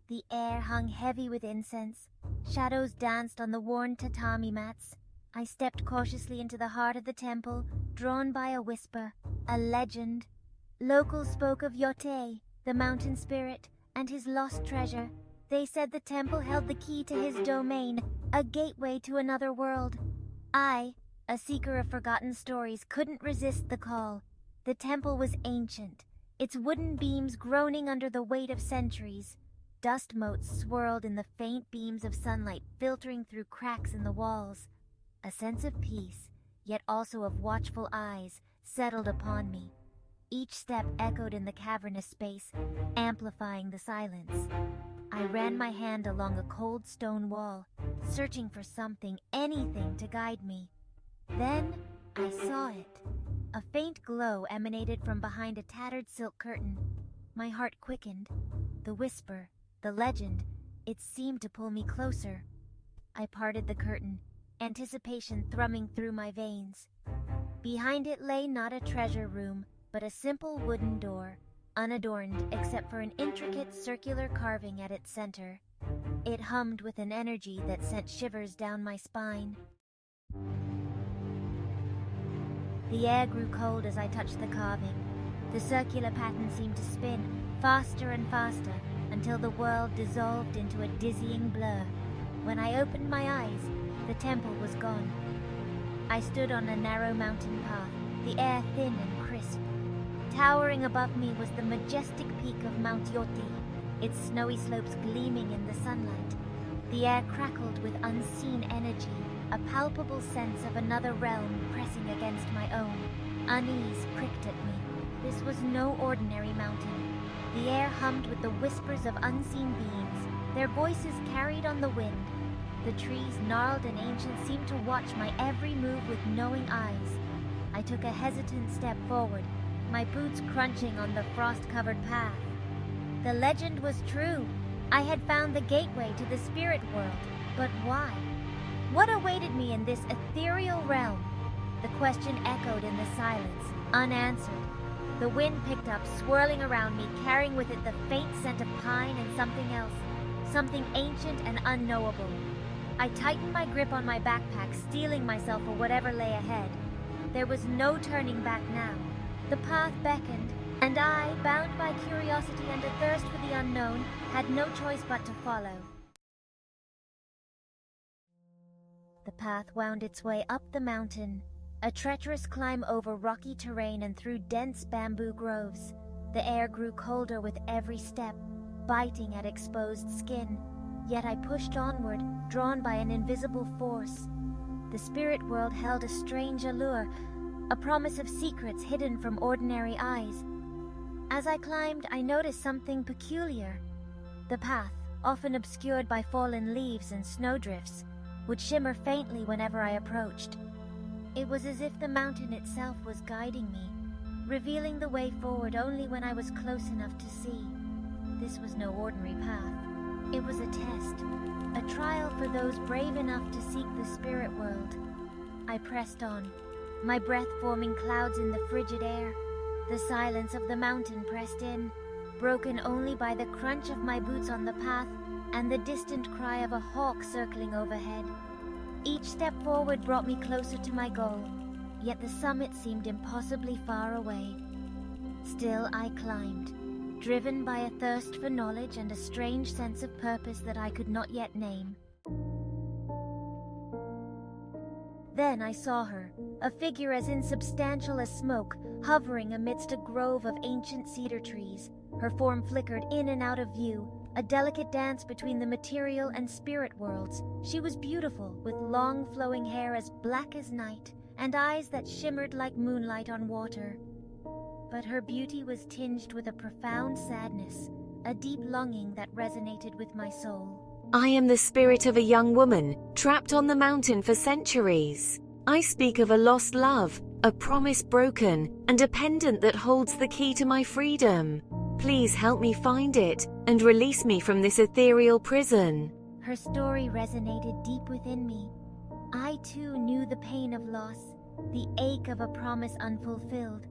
The air hung heavy with incense. Shadows danced on the worn tatami mats. I stepped cautiously into the heart of the temple, drawn by a whisper, a legend. Locals spoke of Yōtei, the mountain spirit, and his lost treasure. They said the temple held the key to his domain, a gateway to another world. I, a seeker of forgotten stories, couldn't resist the call. The temple was ancient, its wooden beams groaning under the weight of centuries. Dust motes swirled in the faint beams of sunlight filtering through cracks in the walls. A sense of peace, yet also of watchful eyes, settled upon me. Each step echoed in the cavernous space, amplifying the silence. I ran my hand along a cold stone wall, searching for something, anything to guide me. Then I saw it. A faint glow emanated from behind a tattered silk curtain. My heart quickened. The whisper, the legend, it seemed to pull me closer. I parted the curtain, anticipation thrumming through my veins. Behind it lay not a treasure room, but a simple wooden door, unadorned except for an intricate circular carving at its center. It hummed with an energy that sent shivers down my spine. The air grew cold as I touched the carving. The circular pattern seemed to spin, faster and faster, until the world dissolved into a dizzying blur. When I opened my eyes, the temple was gone. I stood on a narrow mountain path, the air thin and crisp. Towering above me was the majestic peak of Mount Yōtei, its snowy slopes gleaming in the sunlight. The air crackled with unseen energy, a palpable sense of another realm pressing against my own. Unease pricked at me. This was no ordinary mountain. The air hummed with the whispers of unseen beings, their voices carried on the wind. The trees, gnarled and ancient, seemed to watch my every move with knowing eyes. I took a hesitant step forward, my boots crunching on the frost-covered path. The legend was true. I had found the gateway to the spirit world. But why? What awaited me in this ethereal realm? The question echoed in the silence, unanswered. The wind picked up, swirling around me, carrying with it the faint scent of pine and something else, something ancient and unknowable. I tightened my grip on my backpack, steeling myself for whatever lay ahead. There was no turning back now. The path beckoned, and I, bound by curiosity and a thirst for the unknown, had no choice but to follow. The path wound its way up the mountain, a treacherous climb over rocky terrain and through dense bamboo groves. The air grew colder with every step, biting at exposed skin. Yet I pushed onward, drawn by an invisible force. The spirit world held a strange allure, a promise of secrets hidden from ordinary eyes. As I climbed, I noticed something peculiar. The path, often obscured by fallen leaves and snowdrifts, would shimmer faintly whenever I approached. It was as if the mountain itself was guiding me, revealing the way forward only when I was close enough to see. This was no ordinary path. It was a test, a trial for those brave enough to seek the spirit world. I pressed on, my breath forming clouds in the frigid air. The silence of the mountain pressed in, broken only by the crunch of my boots on the path and the distant cry of a hawk circling overhead. Each step forward brought me closer to my goal, yet the summit seemed impossibly far away. Still I climbed, driven by a thirst for knowledge and a strange sense of purpose that I could not yet name. Then I saw her, a figure as insubstantial as smoke, hovering amidst a grove of ancient cedar trees. Her form flickered in and out of view, a delicate dance between the material and spirit worlds. She was beautiful, with long flowing hair as black as night, and eyes that shimmered like moonlight on water. But her beauty was tinged with a profound sadness, a deep longing that resonated with my soul. I am the spirit of a young woman, trapped on the mountain for centuries. I speak of a lost love, a promise broken, and a pendant that holds the key to my freedom. Please help me find it, and release me from this ethereal prison. Her story resonated deep within me. I too knew the pain of loss, the ache of a promise unfulfilled.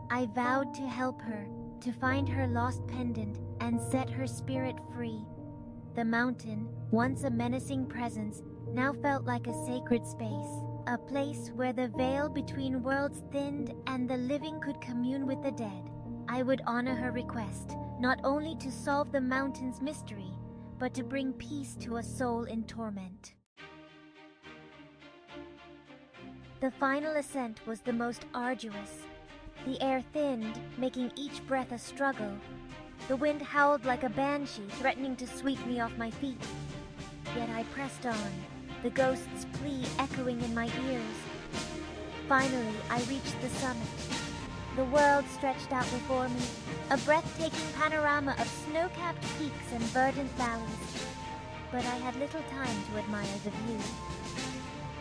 I vowed to help her, to find her lost pendant, and set her spirit free. The mountain, once a menacing presence, now felt like a sacred space, a place where the veil between worlds thinned and the living could commune with the dead. I would honor her request, not only to solve the mountain's mystery, but to bring peace to a soul in torment. The final ascent was the most arduous. The air thinned, making each breath a struggle. The wind howled like a banshee, threatening to sweep me off my feet. Yet I pressed on, the ghost's plea echoing in my ears. Finally, I reached the summit. The world stretched out before me, a breathtaking panorama of snow-capped peaks and verdant valleys. But I had little time to admire the view.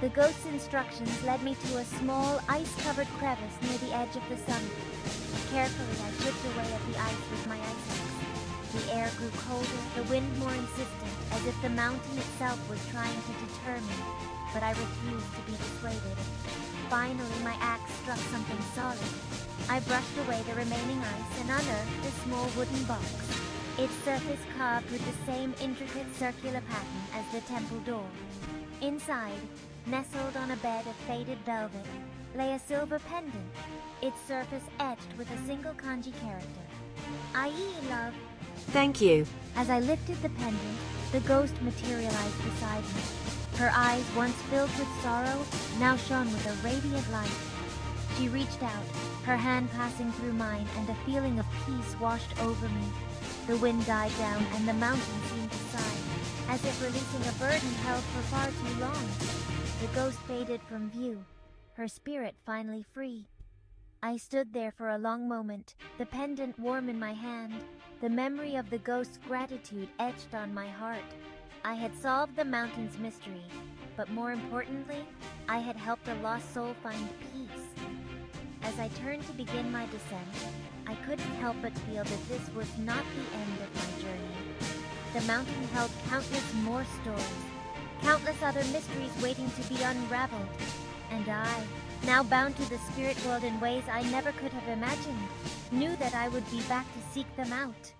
The ghost's instructions led me to a small, ice-covered crevice near the edge of the summit. Carefully, I chipped away at the ice with my ice axe. The air grew colder, the wind more insistent, as if the mountain itself was trying to deter me, but I refused to be dissuaded. Finally, my axe struck something solid. I brushed away the remaining ice and unearthed a small wooden box, its surface carved with the same intricate circular pattern as the temple door. Inside, nestled on a bed of faded velvet, lay a silver pendant, its surface etched with a single kanji character. Ai, love. Thank you. As I lifted the pendant, the ghost materialized beside me. Her eyes, once filled with sorrow, now shone with a radiant light. She reached out, her hand passing through mine, and a feeling of peace washed over me. The wind died down, and the mountain seemed to sigh, as if releasing a burden held for far too long. The ghost faded from view, her spirit finally free. I stood there for a long moment, the pendant warm in my hand, the memory of the ghost's gratitude etched on my heart. I had solved the mountain's mystery, but more importantly, I had helped a lost soul find peace. As I turned to begin my descent, I couldn't help but feel that this was not the end of my journey. The mountain held countless more stories, countless other mysteries waiting to be unraveled. And I, now bound to the spirit world in ways I never could have imagined, knew that I would be back to seek them out.